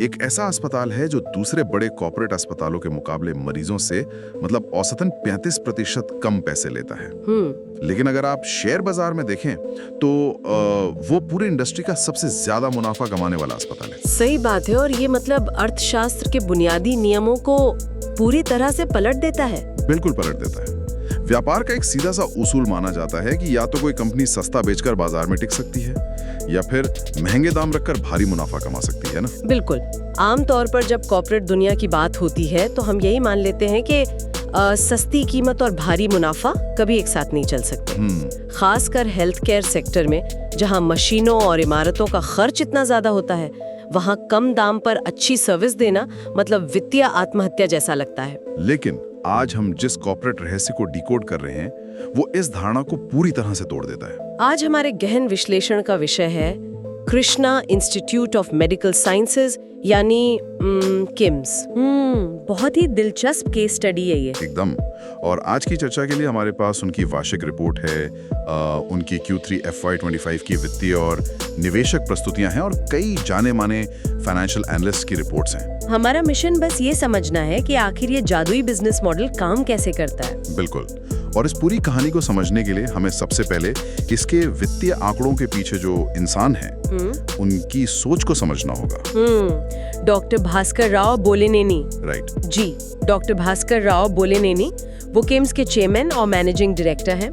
एक ऐसा अस्पताल है जो दूसरे बड़े कॉर्पोरेट अस्पतालों के मुकाबले मरीजों से मतलब औसतन 35% कम पैसे लेता है। लेकिन अगर आप शेयर बाजार में देखें तो वो पूरे इंडस्ट्री का सबसे ज्यादा मुनाफा कमाने वाला अस्पताल है। सही बात है, और ये मतलब अर्थशास्त्र के बुनियादी नियमों को पूरी तरह से पलट देता है। बिल्कुल पलट देता है। व्यापार का एक सीधा सा उसूल माना जाता है कि या तो कोई कंपनी सस्ता बेचकर बाजार में टिक सकती है या फिर महंगे दाम रखकर भारी मुनाफा कमा सकती है ना। बिल्कुल। आमतौर पर जब कॉर्पोरेट दुनिया की बात होती है तो हम यही मान लेते हैं कि सस्ती कीमत और भारी मुनाफा कभी एक साथ नहीं चल सकते। खासकर हेल्थ केयर सेक्टर में, जहां मशीनों और इमारतों का खर्च इतना ज्यादा होता है, वहां कम दाम पर अच्छी सर्विस देना मतलब वित्तीय आत्महत्या जैसा लगता है। लेकिन आज हम जिस कॉर्पोरेट रहस्य को डिकोड कर रहे हैं वो इस धारणा को पूरी तरह से तोड़ देता है। आज हमारे गहन विश्लेषण का विषय है Krishna institute of medical sciences यानी किम्स। बहुत ही दिलचस्प केस स्टडी है ये। एकदम। और आज की चर्चा के लिए हमारे पास उनकी वार्षिक रिपोर्ट है, उनकी Q3 FY25 की वित्तीय और निवेशक प्रस्तुतियां हैं और कई जाने माने फाइनेंशियल एनालिस्ट की रिपोर्ट्स हैं। हमारा मिशन बस ये समझना है कि आखिर ये जादुई बिजनेस मॉडल काम कैसे करता है। बिल्कुल। और इस पूरी कहानी को समझने के लिए हमें सबसे पहले इसके वित्तीय आंकड़ों के पीछे जो इंसान है उनकी सोच को समझना होगा। डॉक्टर भास्कर राव बोलेनेनी। राइट जी, डॉक्टर भास्कर राव बोलेनेनी वो किम्स के चेयरमैन और मैनेजिंग डायरेक्टर हैं।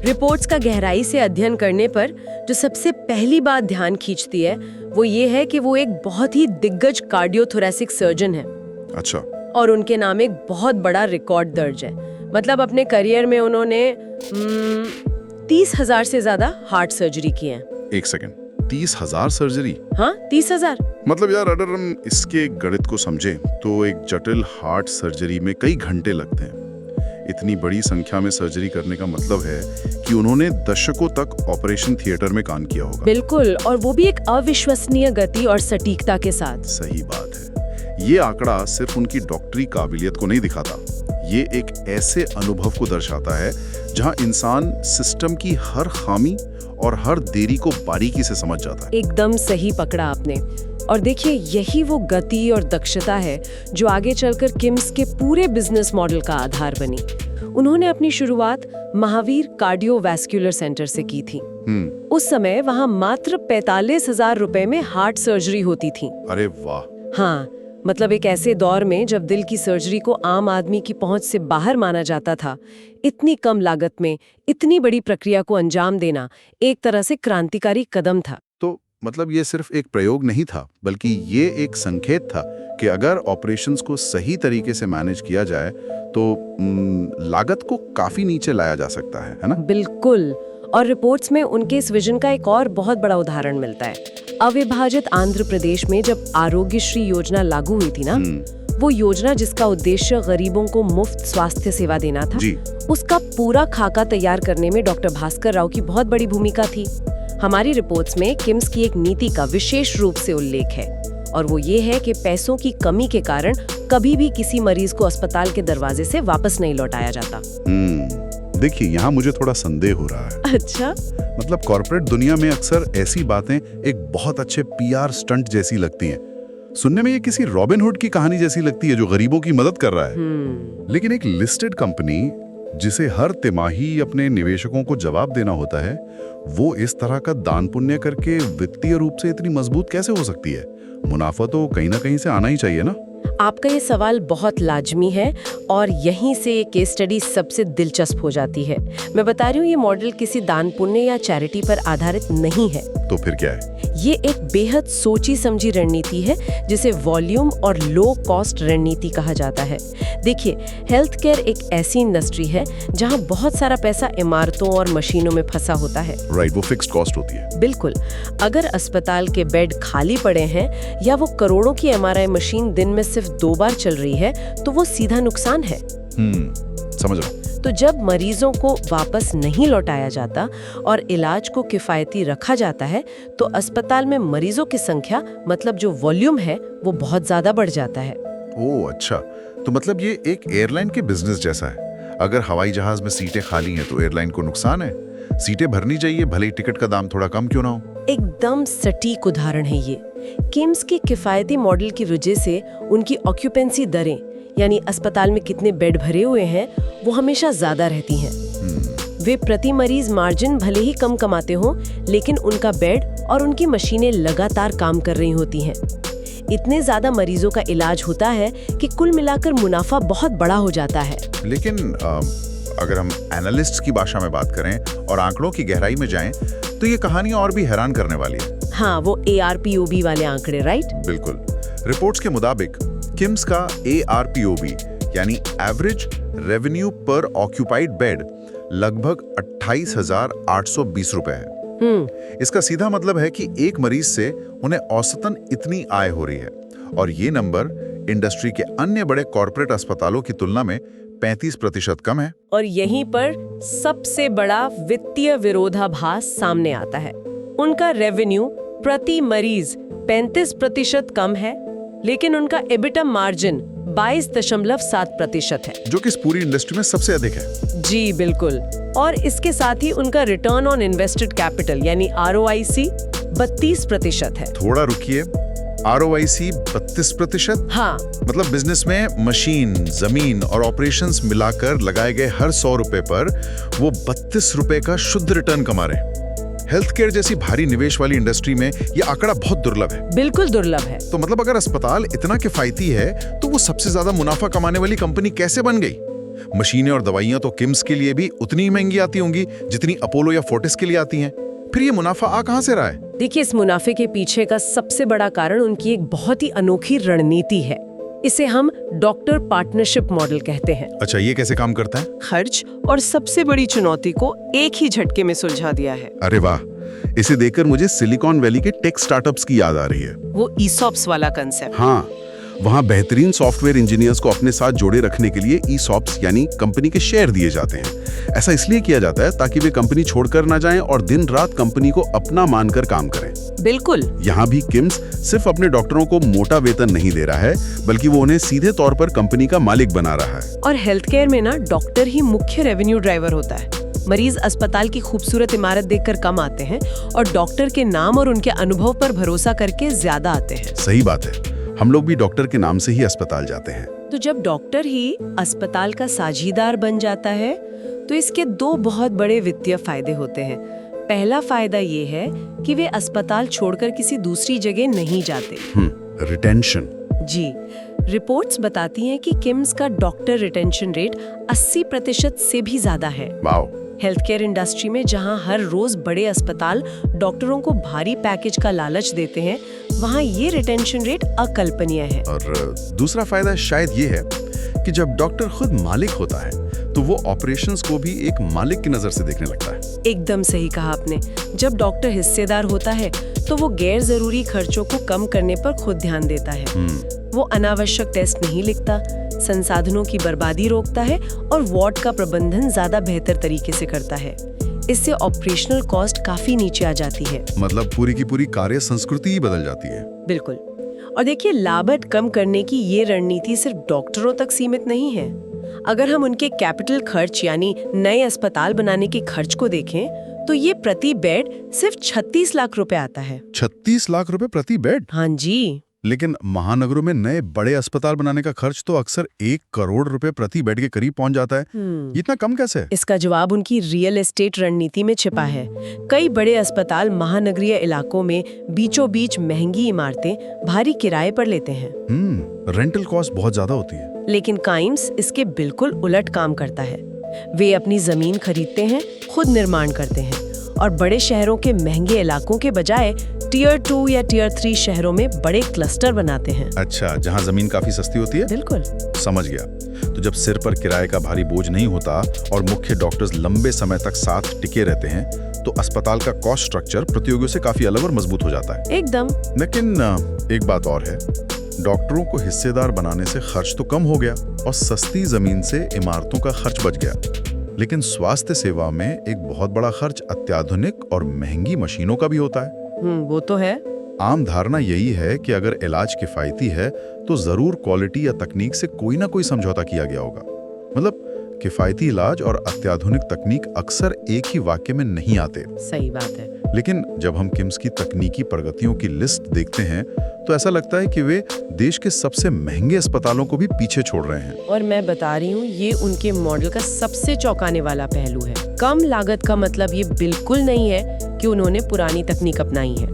रिपोर्ट्स का गहराई से अध्ययन करने पर जो सबसे पहली बात ध्यान खींचती है वो ये है कि वो एक बहुत ही दिग्गज कार्डियोथोरेसिक सर्जन है। अच्छा। और उनके नाम एक बहुत बड़ा रिकॉर्ड दर्ज है। मतलब अपने करियर में उन्होंने 30,000 से ज्यादा हार्ट सर्जरी की है। एक सेकंड, 30,000 सर्जरी? हाँ, 30,000। मतलब यार, अगर हम इसके गणित को समझें तो एक जटिल हार्ट सर्जरी में कई घंटे लगते हैं। इतनी बड़ी संख्या में सर्जरी करने का मतलब है कि उन्होंने दशकों तक ऑपरेशन थिएटर में काम किया होगा। बिल्कुल, और वो भी एक अविश्वसनीय गति और सटीकता के साथ। सही बात है। ये आंकड़ा सिर्फ उनकी डॉक्टरी काबिलियत को नहीं दिखाता, ये एक ऐसे अनुभव को दर्शाता है जहां इंसान सिस्टम की हर खामी और हर देरी को बारीकी से समझ जाता है। एकदम सही पकड़ा आपने। और देखिए, यही वो गति और दक्षता है जो आगे चलकर किम्स के पूरे बिजनेस मॉडल का आधार बनी। उन्होंने अपनी शुरुआत महावीर कार्डियोवैस्कुलर सेंटर से की थी। उस समय वहां मात्र 45,000 रुपए में हार्ट सर्जरी होती थी। अरे वाह। हाँ, मतलब एक ऐसे दौर में जब दिल की सर्जरी को आम आदमी की पहुंच से बाहर माना जाता था, इतनी कम लागत में इतनी बड़ी प्रक्रिया को अंजाम देना एक तरह से क्रांतिकारी कदम था। तो मतलब ये सिर्फ एक प्रयोग नहीं था, बल्कि ये एक संकेत था कि अगर ऑपरेशंस को सही तरीके से मैनेज किया जाए तो लागत को काफी नीचे लाया जा सकता है ना? बिल्कुल। और रिपोर्ट्स में उनके इस विजन का एक और बहुत बड़ा उदाहरण मिलता है। अविभाजित आंध्र प्रदेश में जब आरोग्यश्री योजना लागू हुई थी ना, वो योजना जिसका उद्देश्य गरीबों को मुफ्त स्वास्थ्य सेवा देना था, उसका पूरा खाका तैयार करने में डॉक्टर भास्कर राव की बहुत बड़ी भूमिका थी। हमारी रिपोर्ट्स में किम्स की एक नीति का विशेष रूप से उल्लेख है, और वो ये है कि पैसों की कमी के कारण कभी भी किसी मरीज को अस्पताल के दरवाजे से वापस नहीं लौटाया जाता। देखिए, यहाँ मुझे थोड़ा संदेह हो रहा है। अच्छा? मतलब कॉर्पोरेट दुनिया में अक्सर ऐसी बातें एक बहुत अच्छे PR स्टंट जैसी लगती हैं। सुनने में ये किसी रॉबिन हुड की कहानी जैसी लगती है जो गरीबों की मदद कर रहा है। लेकिन एक लिस्टेड कंपनी जिसे हर तिमाही अपने निवेशकों को जवाब देना होता है, वो इस तरह का दान पुण्य करके वित्तीय रूप से इतनी मजबूत कैसे हो सकती है? मुनाफा तो कहीं ना कहीं से आना ही चाहिए ना? आपका ये सवाल बहुत लाजमी है, और यहीं से ये केस स्टडी सबसे दिलचस्प हो जाती है। मैं बता रही हूँ, ये मॉडल किसी दान पुण्य या चैरिटी पर आधारित नहीं है। तो फिर क्या है? ये एक बेहद सोची समझी रणनीति है जिसे वॉल्यूम और लो कॉस्ट रणनीति कहा जाता है। देखिए, हेल्थ केयर एक ऐसी इंडस्ट्री है जहाँ बहुत सारा पैसा इमारतों और मशीनों में फंसा होता है। राइट, वो फिक्स्ड कॉस्ट होती है। बिल्कुल। अगर अस्पताल के बेड खाली पड़े हैं या वो करोड़ों की MRI मशीन दिन में सिर्फ 2 बार चल रही है, तो वो सीधा नुकसान है। समझ रहा हूं। तो जब मरीजों को वापस नहीं लौटाया जाता और इलाज को किफायती रखा जाता है, तो अस्पताल में मरीजों की संख्या, मतलब जो वॉल्यूम है, वो बहुत ज्यादा बढ़ जाता है। ओह अच्छा, तो मतलब ये एक एयरलाइन के बिजनेस जैसा है। अगर हवाई जहाज में सीटें खाली हैं तो एयरलाइन को नुकसान है। सीटें भरनी चाहिए, भले ही टिकट का दाम थोड़ा कम क्यों ना हो। एकदम सटीक उदाहरण है ये। किम्स के किफ़ायती मॉडल की वजह से उनकी ऑक्यूपेंसी दरें, यानी अस्पताल में कितने बेड भरे हुए हैं, वो हमेशा ज़्यादा रहती हैं। वे प्रति मरीज मार्जिन भले ही कम कमाते हों, लेकिन उनका बेड और उनकी मशीनें लगातार काम कर रही होती हैं। इतने ज़्यादा मरीजों का इलाज होता है कि कुल मिलाकर मुनाफा बहुत बड़ा हो जाता है। लेकिन अगर हम एनालिस्ट्स की भाषा में बात करें और आंकड़ों की गहराई में जाएं, तो ये कहानी और भी हैरान करने वाली है। हाँ, वो ARPOB वाले आंकड़े, राइट? बिल्कुल। रिपोर्ट्स के मुताबिक किम्स का ARPOB यानी एवरेज रेवेन्यू पर ऑक्यूपाइड बेड लगभग 28,820 रुपए है। इसका सीधा मतलब है कि एक मरीज से उन्हें औसतन इतनी आय हो रही है, और ये नंबर इंडस्ट्री के अन्य बड़े कॉर्पोरेट अस्पतालों की तुलना में 35% कम है। और यहीं पर सबसे बड़ा वित्तीय विरोधाभास सामने आता है। उनका रेवेन्यू प्रति मरीज 35% कम है, लेकिन उनका एबिटा मार्जिन 22.7% है, जो कि इस पूरी इंडस्ट्री में सबसे अधिक है। जी बिल्कुल। और इसके साथ ही उनका रिटर्न ऑन इन्वेस्टेड कैपिटल यानी ROIC 32% है। थोड़ा रुकिए, ROIC 32%? हाँ, मतलब बिजनेस में मशीन, जमीन और ऑपरेशंस मिलाकर लगाए गए हर 100 रुपए पर वो 32 रुपए का शुद्ध रिटर्न कमा रहे हैं। हेल्थ केयर जैसी भारी निवेश वाली इंडस्ट्री में ये आंकड़ा बहुत दुर्लभ है। बिल्कुल दुर्लभ है। तो मतलब अगर अस्पताल इतना किफायती है, तो वो सबसे ज्यादा मुनाफा कमाने वाली कंपनी कैसे बन गई? मशीनें और दवाइयां तो किम्स के लिए भी उतनी ही महंगी आती होंगी जितनी अपोलो या फोर्टिस के लिए आती हैं। फिर ये मुनाफा आ कहां से रहा है? देखिए, इस मुनाफे के पीछे का सबसे बड़ा कारण उनकी एक बहुत ही अनोखी रणनीति है। इसे हम डॉक्टर पार्टनरशिप मॉडल कहते हैं। अच्छा, ये कैसे काम करता है? खर्च और सबसे बड़ी चुनौती को एक ही झटके में सुलझा दिया है। अरे वाह, इसे देखकर मुझे सिलिकॉन वैली के टेक स्टार्टअप्स की याद आ रही है। वो ESOPs वाला कंसेप्ट। हाँ, वहाँ बेहतरीन सॉफ्टवेयर इंजीनियर्स को अपने साथ जोड़े रखने के लिए ESOPs यानी कंपनी के शेयर दिए जाते हैं। ऐसा इसलिए किया जाता है ताकि वे कंपनी छोड़कर ना जाएं और दिन रात कंपनी को अपना मानकर काम करें। बिल्कुल। यहाँ भी किम्स सिर्फ अपने डॉक्टरों को मोटा वेतन नहीं दे रहा है, बल्कि वो उन्हें सीधे तौर पर कंपनी का मालिक बना रहा है। और हेल्थ केयर में ना डॉक्टर ही मुख्य रेवेन्यू ड्राइवर होता है। मरीज अस्पताल की खूबसूरत इमारत देखकर कम आते हैं और डॉक्टर के नाम और उनके अनुभव पर भरोसा करके ज्यादा आते हैं। सही बात है, हम लोग भी डॉक्टर के नाम से ही अस्पताल जाते हैं। तो जब डॉक्टर ही अस्पताल का साझीदार बन जाता है, तो इसके दो बहुत बड़े वित्तीय फायदे होते हैं। पहला फायदा ये है कि वे अस्पताल छोड़कर किसी दूसरी जगह नहीं जाते। रिटेंशन। जी, रिपोर्ट्स बताती हैं कि किम्स का डॉक्टर रिटेंशन रेट 80% से भी ज्यादा है। वाओ। हेल्थ केयर इंडस्ट्री में जहां हर रोज बड़े अस्पताल डॉक्टरों को भारी पैकेज का लालच देते हैं, वहां ये रिटेंशन रेट अकल्पनीय है। और दूसरा फायदा शायद ये है कि जब डॉक्टर खुद मालिक होता है, तो वो ऑपरेशंस को भी एक मालिक की नजर से देखने लगता है। एकदम सही कहा आपने। जब डॉक्टर हिस्सेदार होता है, तो वो गैर जरूरी खर्चों को कम करने पर खुद ध्यान देता है। वो अनावश्यक टेस्ट नहीं लिखता, संसाधनों की बर्बादी रोकता है और वार्ड का प्रबंधन ज्यादा बेहतर तरीके से करता है। इससे ऑपरेशनल कॉस्ट काफी नीचे आ जाती है। मतलब पूरी की पूरी कार्य संस्कृति ही बदल जाती है। बिल्कुल। और देखिए, लागत कम करने की ये रणनीति सिर्फ डॉक्टरों तक सीमित नहीं है। अगर हम उनके कैपिटल खर्च यानी नए अस्पताल बनाने के खर्च को देखें, तो ये प्रति बेड सिर्फ 36 लाख रुपए आता है। 36 लाख रुपए प्रति बेड? हाँ जी। लेकिन महानगरों में नए बड़े अस्पताल बनाने का खर्च तो अक्सर 1 करोड़ रुपए प्रति बेड के करीब पहुंच जाता है। इतना कम कैसे है? इसका जवाब उनकी रियल एस्टेट रणनीति में छिपा है। कई बड़े अस्पताल महानगरीय इलाकों में बीचों बीच महंगी इमारतें भारी किराए पर लेते हैं। रेंटल कॉस्ट बहुत ज्यादा होती है। लेकिन काइम्स इसके बिल्कुल उलट काम करता है। वे अपनी जमीन खरीदते हैं, खुद निर्माण करते हैं और बड़े शहरों के महंगे इलाकों के बजाय टियर 2 या टियर 3 शहरों में बड़े क्लस्टर बनाते हैं। अच्छा, जहाँ जमीन काफी सस्ती होती है? बिल्कुल। समझ गया। तो जब सिर पर किराए का भारी बोझ नहीं होता और मुख्य डॉक्टर्स लंबे समय तक साथ टिके रहते हैं, तो अस्पताल का कॉस्ट स्ट्रक्चर प्रतियोगियों से काफी अलग और मजबूत हो जाता है। एकदम। लेकिन एक बात और है, डॉक्टरों को हिस्सेदार बनाने से खर्च तो कम हो गया और सस्ती जमीन से इमारतों का खर्च बच गया, लेकिन स्वास्थ्य सेवा में एक बहुत बड़ा खर्च अत्याधुनिक और महंगी मशीनों का भी होता है। वो तो है। आम धारणा यही है कि अगर इलाज किफायती है, तो जरूर क्वालिटी या तकनीक से कोई ना कोई समझौता किया गया होगा। मतलब किफायती इलाज और अत्याधुनिक तकनीक अक्सर एक ही वाक्य में नहीं आते। सही बात है। लेकिन जब हम किम्स की तकनीकी प्रगतियों की लिस्ट देखते हैं तो ऐसा लगता है कि वे देश के सबसे महंगे अस्पतालों को भी पीछे छोड़ रहे हैं। और मैं बता रही हूँ, ये उनके मॉडल का सबसे चौंकाने वाला पहलू है। कम लागत का मतलब ये बिल्कुल नहीं है कि उन्होंने पुरानी तकनीक अपनाई है।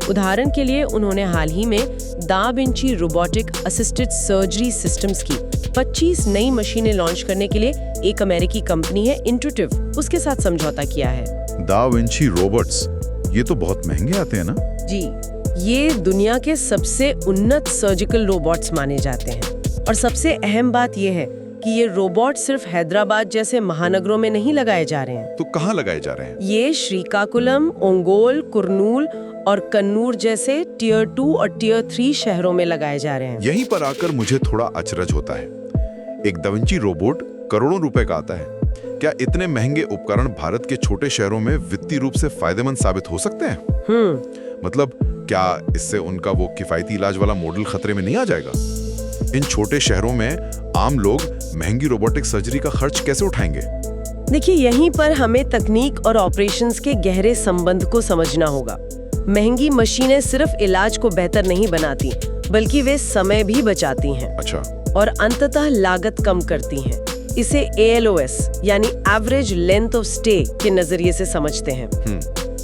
उदाहरण के लिए उन्होंने हाल ही में da Vinci robotic assisted surgery systems की 25 नई मशीनें लॉन्च करने के लिए एक अमेरिकी कंपनी है इंट्यूटिव, उसके साथ समझौता किया है। दा विंची रोबोट्स, ये तो बहुत महंगे आते हैं ना? जी, ये दुनिया के सबसे उन्नत सर्जिकल रोबोट्स माने जाते हैं। और सबसे अहम बात ये है कि ये रोबोट सिर्फ हैदराबाद जैसे महानगरों में नहीं लगाए जा रहे हैं। तो कहाँ लगाए जा रहे हैं? ये श्रीकाकुलम, ओंगोल, कुर्नूल और कन्नूर जैसे टियर 2 और टियर 3 शहरों में लगाए जा रहे हैं। यहीं पर आकर मुझे थोड़ा अचरज होता है। एक दा विंची रोबोट करोड़ों रुपए का आता है। क्या इतने महंगे उपकरण भारत के छोटे शहरों में वित्तीय रूप से फायदेमंद साबित हो सकते हैं? मतलब क्या इससे उनका वो किफायती इलाज वाला मॉडल खतरे में नहीं आ जाएगा? इन छोटे शहरों में आम लोग महंगी रोबोटिक सर्जरी का खर्च कैसे उठाएंगे? देखिए, यहीं पर हमें तकनीक और ऑपरेशंस के गहरे संबंध को समझना होगा। महंगी मशीनें सिर्फ इलाज को बेहतर नहीं बनाती, बल्कि वे समय भी बचाती हैं। अच्छा। और अंततः लागत कम करती हैं। इसे ALOS यानी एवरेज लेंथ ऑफ स्टे के नजरिए से समझते हैं।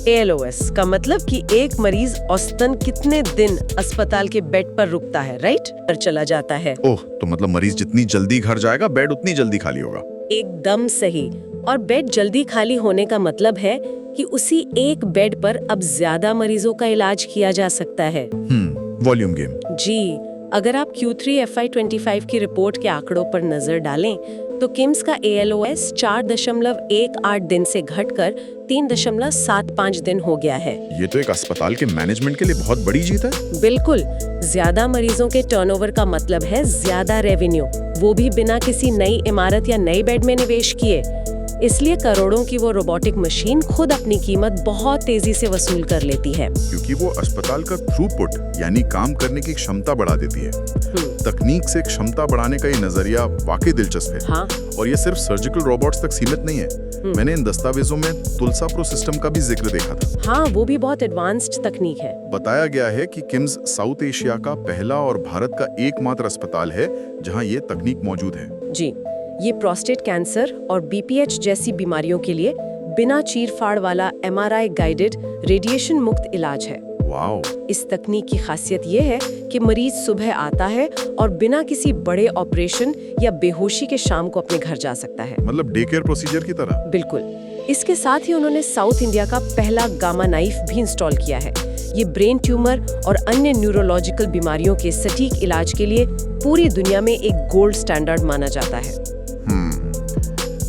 ALOS का मतलब कि एक मरीज औसतन कितने दिन अस्पताल के बेड पर रुकता है, राइट? पर चला जाता है। ओह, तो मतलब मरीज जितनी जल्दी घर जाएगा, बेड उतनी जल्दी खाली होगा। एकदम सही। और बेड जल्दी खाली होने का मतलब है कि उसी एक बेड पर अब ज्यादा मरीजों का इलाज किया जा सकता है। Volume game. जी, अगर आप Q3 FY25 की रिपोर्ट के आंकड़ों पर नजर डालें तो किम्स का ALOS 4.18 दिन से घटकर 3.75 दिन हो गया है। ये तो एक अस्पताल के मैनेजमेंट के लिए बहुत बड़ी जीत है। बिल्कुल, ज्यादा मरीजों के टर्नओवर का मतलब है ज्यादा रेवेन्यू, वो भी बिना किसी नई इमारत या नए बेड में निवेश किए। इसलिए करोड़ों की वो रोबोटिक मशीन खुद अपनी कीमत बहुत तेजी से वसूल कर लेती है। क्योंकि वो अस्पताल का थ्रूपुट यानी काम करने की क्षमता बढ़ा देती है। तकनीक से क्षमता बढ़ाने का ये नजरिया वाकई दिलचस्प है। हाँ। और ये सिर्फ सर्जिकल रोबोट्स तक सीमित नहीं है। मैंने इन दस्तावेजों में तुलसा प्रो सिस्टम का भी जिक्र देखा था। हाँ, वो भी बहुत एडवांस्ड तकनीक है। बताया गया है कि किम्स साउथ एशिया का पहला और भारत का एकमात्र अस्पताल है जहां ये तकनीक मौजूद है। जी, ये प्रोस्टेट कैंसर और BPH जैसी बीमारियों के लिए बिना चीर-फाड़ वाला MRI गाइडेड रेडिएशन मुक्त इलाज है। वाओ! इस तकनीक की खासियत ये है कि मरीज सुबह आता है और बिना किसी बड़े ऑपरेशन या बेहोशी के शाम को अपने घर जा सकता है। मतलब डे केयर प्रोसीजर की तरह। बिल्कुल। इसके साथ ही उन्होंने साउथ इंडिया का पहला गामा नाइफ भी इंस्टॉल किया है। ये ब्रेन ट्यूमर और अन्य न्यूरोलॉजिकल बीमारियों के सटीक इलाज के लिए पूरी दुनिया में एक गोल्ड स्टैंडर्ड माना जाता है।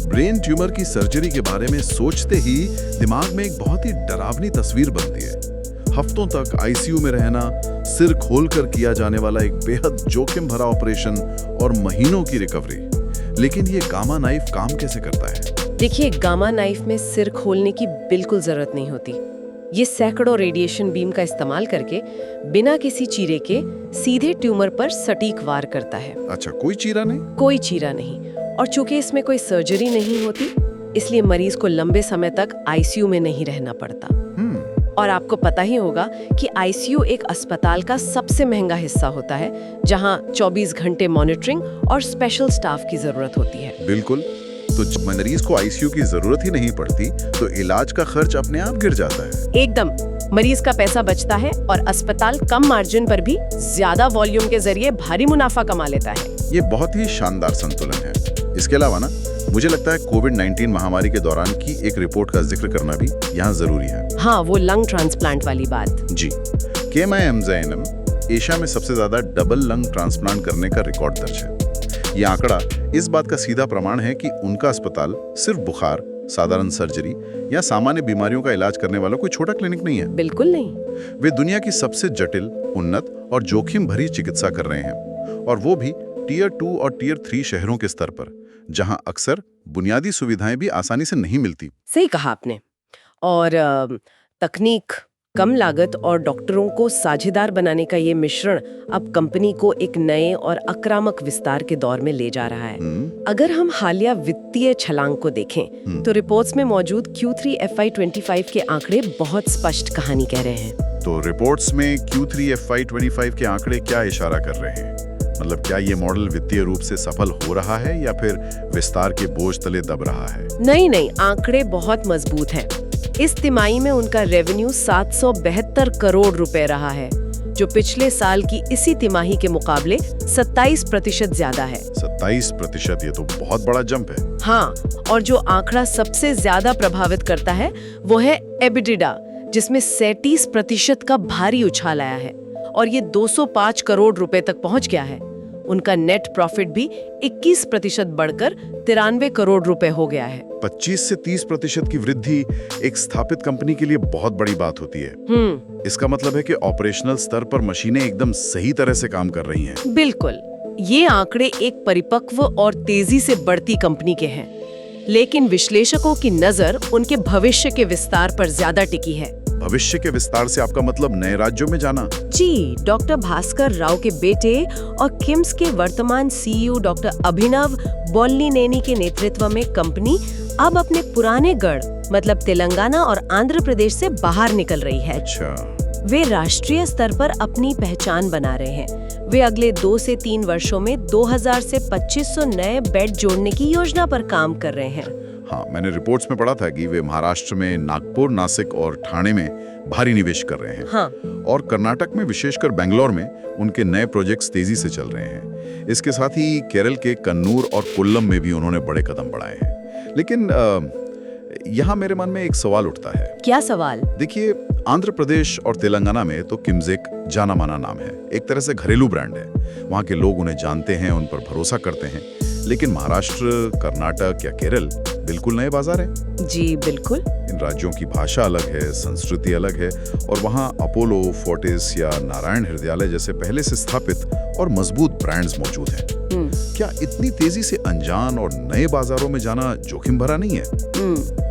ब्रेन ट्यूमर की सर्जरी के बारे में सोचते ही दिमाग में एक बहुत ही डरावनी तस्वीर बनती है। हफ्तों तक ICU में रहना, सिर खोलकर किया जाने वाला एक बेहद जोखिम भरा ऑपरेशन और महीनों की रिकवरी। लेकिन ये गामा नाइफ काम कैसे करता है? देखिए, गामा नाइफ में सिर खोलने की बिल्कुल जरूरत नहीं होती। ये सैकड़ों रेडिएशन बीम का इस्तेमाल करके बिना किसी चीरे के सीधे ट्यूमर पर सटीक वार करता है। अच्छा, कोई चीरा नहीं? कोई चीरा नहीं। और चूंकि इसमें कोई सर्जरी नहीं होती, इसलिए मरीज को लंबे समय तक ICU में नहीं रहना पड़ता। और आपको पता ही होगा कि ICU एक अस्पताल का सबसे महंगा हिस्सा होता है, जहां 24 घंटे मॉनिटरिंग और स्पेशल स्टाफ की जरूरत होती है। बिल्कुल। तो जब मरीज को ICU की जरूरत ही नहीं पड़ती, तो इलाज का खर्च अपने आप गिर जाता है। एकदम, मरीज का पैसा बचता है और अस्पताल कम मार्जिन पर भी ज्यादा वॉल्यूम के जरिए भारी मुनाफा कमा लेता है। ये बहुत ही शानदार संतुलन है। इसके अलावा ना, मुझे लगता है कोविड-19 महामारी के दौरान की एक रिपोर्ट का जिक्र करना भी यहाँ जरूरी है। हाँ, वो लंग ट्रांसप्लांट वाली बात। जी, KMIMZINM एशिया में सबसे ज्यादा डबल लंग ट्रांसप्लांट करने का रिकॉर्ड दर्ज है। ये आंकड़ा इस बात का सीधा प्रमाण है कि उनका अस्पताल सिर्फ बुखार, साधारण सर्जरी या सामान्य बीमारियों का इलाज करने वाला कोई छोटा क्लिनिक नहीं है। बिल्कुल नहीं। वे दुनिया की सबसे जटिल, उन्नत और जोखिम भरी चिकित्सा कर रहे हैं, और वो भी टियर 2 और टियर 3 शहरों के स्तर पर, जहां अक्सर बुनियादी सुविधाएं भी आसानी से नहीं मिलती। सही कहा आपने। और तकनीक, कम लागत और डॉक्टरों को साझेदार बनाने का ये मिश्रण अब कंपनी को एक नए और आक्रामक विस्तार के दौर में ले जा रहा है। अगर हम हालिया वित्तीय छलांग को देखें तो रिपोर्ट्स में मौजूद Q3 FY25 के आंकड़े बहुत स्पष्ट कहानी कह रहे हैं। तो रिपोर्ट्स में Q3 FY25 के आंकड़े क्या इशारा कर रहे हैं? मतलब क्या ये मॉडल वित्तीय रूप से सफल हो रहा है या फिर विस्तार के बोझ तले दब रहा है? नहीं, आंकड़े बहुत मजबूत हैं। इस तिमाही में उनका रेवेन्यू 772 करोड़ रुपए रहा है, जो पिछले साल की इसी तिमाही के मुकाबले 27% ज्यादा है। 27%, ये तो बहुत बड़ा जंप है। हाँ, और जो आंकड़ा सबसे ज्यादा प्रभावित करता है वो है एबिडिडा, जिसमें 37% का भारी उछाल आया है और ये 205 करोड़ रुपए तक पहुंच गया है। उनका नेट प्रॉफिट भी 21% बढ़कर 93 करोड़ रुपए हो गया है। 25 से 30% की वृद्धि एक स्थापित कंपनी के लिए बहुत बड़ी बात होती है। इसका मतलब है कि ऑपरेशनल स्तर पर मशीनें एकदम सही तरह से काम कर रही हैं। बिल्कुल, ये आंकड़े एक परिपक्व और तेजी से बढ़ती कंपनी के हैं, लेकिन विश्लेषकों की नजर उनके भविष्य के विस्तार पर ज्यादा टिकी है। भविष्य के विस्तार से आपका मतलब नए राज्यों में जाना? जी, डॉक्टर भास्कर राव के बेटे और किम्स के वर्तमान CEO डॉक्टर अभिनव बोल्लीनेनी के नेतृत्व में कंपनी अब अपने पुराने गढ़ मतलब तेलंगाना और आंध्र प्रदेश से बाहर निकल रही है। अच्छा। वे राष्ट्रीय स्तर पर अपनी पहचान बना रहे हैं। वे अगले 2 से 3 वर्षों में 2000 से 2500 नए बेड जोड़ने की योजना पर काम कर रहे हैं। हाँ, मैंने रिपोर्ट्स में पढ़ा था कि वे महाराष्ट्र में नागपुर, नासिक और ठाणे में भारी निवेश कर रहे हैं। हाँ। और कर्नाटक में, विशेषकर बेंगलोर में उनके नए प्रोजेक्ट्स तेजी से चल रहे हैं। इसके साथ ही केरल के कन्नूर और कोल्लम में भी उन्होंने बड़े कदम बढ़ाए हैं। लेकिन यहाँ मेरे मन में एक सवाल उठता है। क्या सवाल? देखिए, आंध्र प्रदेश और तेलंगाना में तो किम्स एक जाना माना नाम है, एक तरह से घरेलू ब्रांड है। वहाँ के लोग उन्हें जानते हैं, उन पर भरोसा करते हैं। लेकिन महाराष्ट्र, कर्नाटक या केरल बिल्कुल नए बाजार हैं। जी बिल्कुल। इन राज्यों की भाषा अलग है, संस्कृति अलग है और वहाँ अपोलो, फोर्टिस या नारायण हृदयालय जैसे पहले से स्थापित और मजबूत ब्रांड्स मौजूद हैं। क्या इतनी तेजी से अनजान और नए बाजारों में जाना जोखिम भरा नहीं है?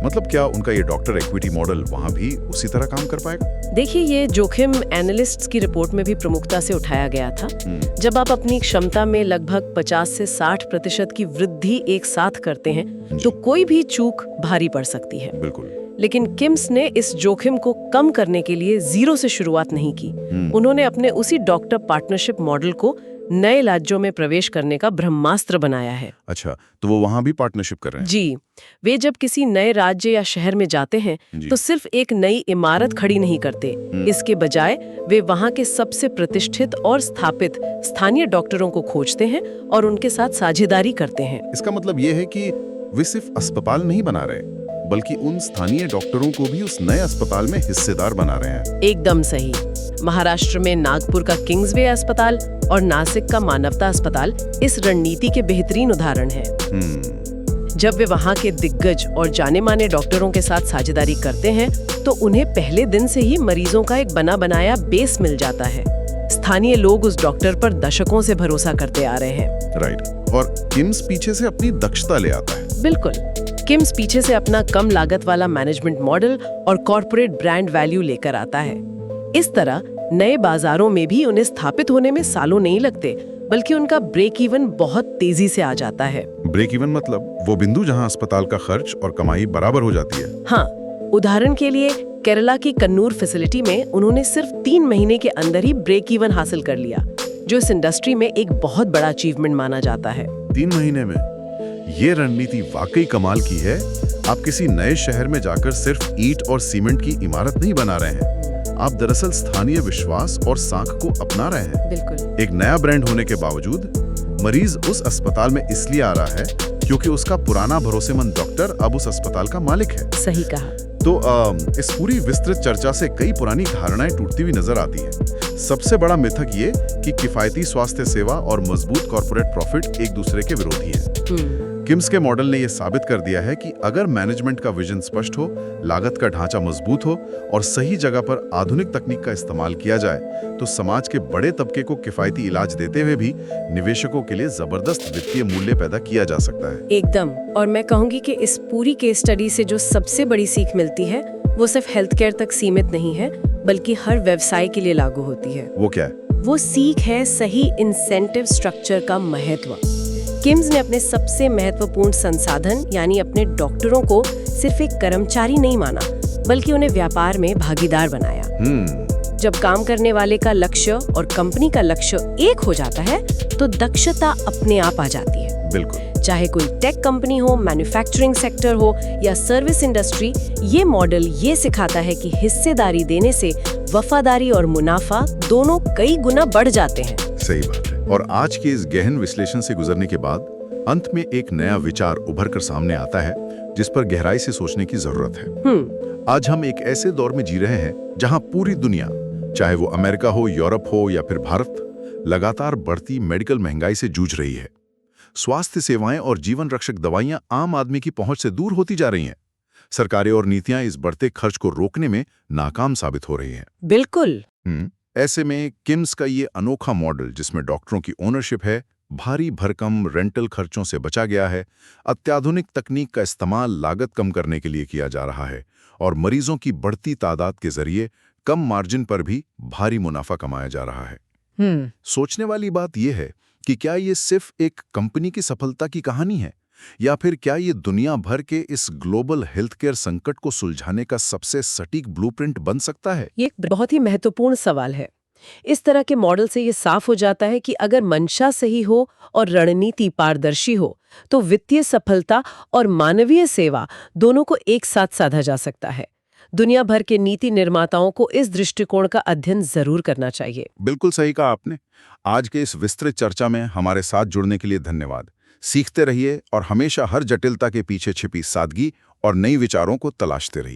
मतलब क्या उनका ये डॉक्टर इक्विटी मॉडल वहाँ भी उसी तरह काम कर पाएगा? देखिए, ये जोखिम एनालिस्ट्स की रिपोर्ट में भी प्रमुखता से उठाया गया था। जब आप अपनी क्षमता में लगभग 50 से 60% की वृद्धि एक साथ करते हैं तो कोई भी चूक भारी पड़ सकती है। बिल्कुल। लेकिन किम्स ने इस जोखिम को कम करने के लिए जीरो से शुरुआत नहीं की। उन्होंने अपने उसी डॉक्टर पार्टनरशिप मॉडल को नए राज्यों में प्रवेश करने का ब्रह्मास्त्र बनाया है। अच्छा, तो वो वहाँ भी पार्टनरशिप कर रहे हैं? जी, वे जब किसी नए राज्य या शहर में जाते हैं तो सिर्फ एक नई इमारत खड़ी नहीं करते। इसके बजाय वे वहाँ के सबसे प्रतिष्ठित और स्थापित स्थानीय डॉक्टरों को खोजते हैं और उनके साथ साझेदारी करते हैं। इसका मतलब ये है कि वे सिर्फ अस्पताल नहीं बना रहे, बल्कि उन स्थानीय डॉक्टरों को भी उस नए अस्पताल में हिस्सेदार बना रहे हैं। एकदम सही। महाराष्ट्र में नागपुर का किंग्सवे अस्पताल और नासिक का मानवता अस्पताल इस रणनीति के बेहतरीन उदाहरण हैं। जब वे वहाँ के दिग्गज और जाने माने डॉक्टरों के साथ साझेदारी करते हैं तो उन्हें पहले दिन से ही मरीजों का एक बना बनाया बेस मिल जाता है। स्थानीय लोग उस डॉक्टर पर दशकों से भरोसा करते आ रहे हैं। राइट। और किम्स पीछे से अपनी दक्षता ले आता है। बिल्कुल। किम्स पीछे से अपना कम लागत वाला मैनेजमेंट मॉडल और कॉर्पोरेट ब्रांड वैल्यू लेकर आता है। इस तरह नए बाजारों में भी उन्हें स्थापित होने में सालों नहीं लगते, बल्कि उनका ब्रेक इवन बहुत तेजी से आ जाता है। ब्रेक इवन मतलब वो बिंदु जहां अस्पताल का खर्च और कमाई बराबर हो जाती है। हाँ, उदाहरण के लिए केरला की कन्नूर फैसिलिटी में उन्होंने सिर्फ 3 महीने के अंदर ही ब्रेक इवन हासिल कर लिया, जो इस इंडस्ट्री में एक बहुत बड़ा अचीवमेंट माना जाता है। 3 महीने में? ये रणनीति वाकई कमाल की है। आप किसी नए शहर में जाकर सिर्फ ईंट और सीमेंट की इमारत नहीं बना रहे हैं, आप दरअसल स्थानीय विश्वास और साख को अपना रहे हैं। बिल्कुल। एक नया ब्रांड होने के बावजूद मरीज उस अस्पताल में इसलिए आ रहा है क्योंकि उसका पुराना भरोसेमंद डॉक्टर अब उस अस्पताल का मालिक है। सही कहा। तो इस पूरी विस्तृत चर्चा से कई पुरानी धारणाएं टूटती हुई नजर आती हैं। सबसे बड़ा मिथक ये कि किफायती स्वास्थ्य सेवा और मजबूत कॉर्पोरेट प्रॉफिट एक दूसरे के विरोधी हैं। किम्स के मॉडल ने यह साबित कर दिया है कि अगर मैनेजमेंट का विजन स्पष्ट हो, लागत का ढांचा मजबूत हो और सही जगह पर आधुनिक तकनीक का इस्तेमाल किया जाए, तो समाज के बड़े तबके को किफायती इलाज देते हुए भी निवेशकों के लिए जबरदस्त वित्तीय मूल्य पैदा किया जा सकता है। एकदम। और मैं कहूंगी कि इस पूरी केस स्टडी से जो सबसे बड़ी सीख मिलती है वो सिर्फ हेल्थ केयर तक सीमित नहीं है, बल्कि हर व्यवसाय के लिए लागू होती है। वो क्या है? वो सीख है सही इंसेंटिव स्ट्रक्चर का महत्व। किम्स ने अपने सबसे महत्वपूर्ण संसाधन यानी अपने डॉक्टरों को सिर्फ एक कर्मचारी नहीं माना, बल्कि उन्हें व्यापार में भागीदार बनाया। जब काम करने वाले का लक्ष्य और कंपनी का लक्ष्य एक हो जाता है तो दक्षता अपने आप आ जाती है। बिल्कुल। चाहे कोई टेक कंपनी हो, मैन्युफैक्चरिंग सेक्टर हो या सर्विस इंडस्ट्री, ये मॉडल ये सिखाता है कि हिस्सेदारी देने से वफादारी और मुनाफा दोनों कई गुना बढ़ जाते हैं। सही बात है। और आज के इस गहन विश्लेषण से गुजरने के बाद अंत में एक नया विचार उभर कर सामने आता है जिस पर गहराई से सोचने की जरूरत है। आज हम एक ऐसे दौर में जी रहे हैं जहां पूरी दुनिया, चाहे वो अमेरिका हो, यूरोप हो या फिर भारत, लगातार बढ़ती मेडिकल महंगाई से जूझ रही है। स्वास्थ्य सेवाएं और जीवन रक्षक दवाइयां आम आदमी की पहुंच से दूर होती जा रही हैं। सरकारें और नीतियां इस बढ़ते खर्च को रोकने में नाकाम साबित हो रही हैं। बिल्कुल। ऐसे में किम्स का ये अनोखा मॉडल, जिसमें डॉक्टरों की ओनरशिप है, भारी भरकम रेंटल खर्चों से बचा गया है, अत्याधुनिक तकनीक का इस्तेमाल लागत कम करने के लिए किया जा रहा है और मरीजों की बढ़ती तादाद के जरिए कम मार्जिन पर भी भारी मुनाफा कमाया जा रहा है। सोचने वाली बात यह है कि क्या ये सिर्फ एक कंपनी की सफलता की कहानी है या फिर क्या ये दुनिया भर के इस ग्लोबल हेल्थ केयर संकट को सुलझाने का सबसे सटीक ब्लूप्रिंट बन सकता है? ये एक बहुत ही महत्वपूर्ण सवाल है। इस तरह के मॉडल से ये साफ हो जाता है कि अगर मंशा सही हो और रणनीति पारदर्शी हो तो वित्तीय सफलता और मानवीय सेवा दोनों को एक साथ साधा जा सकता है। दुनिया भर के नीति निर्माताओं को इस दृष्टिकोण का अध्ययन जरूर करना चाहिए। बिल्कुल सही कहा आपने। आज के इस विस्तृत चर्चा में हमारे साथ जुड़ने के लिए धन्यवाद। सीखते रहिए और हमेशा हर जटिलता के पीछे छिपी सादगी और नई विचारों को तलाशते रहिए।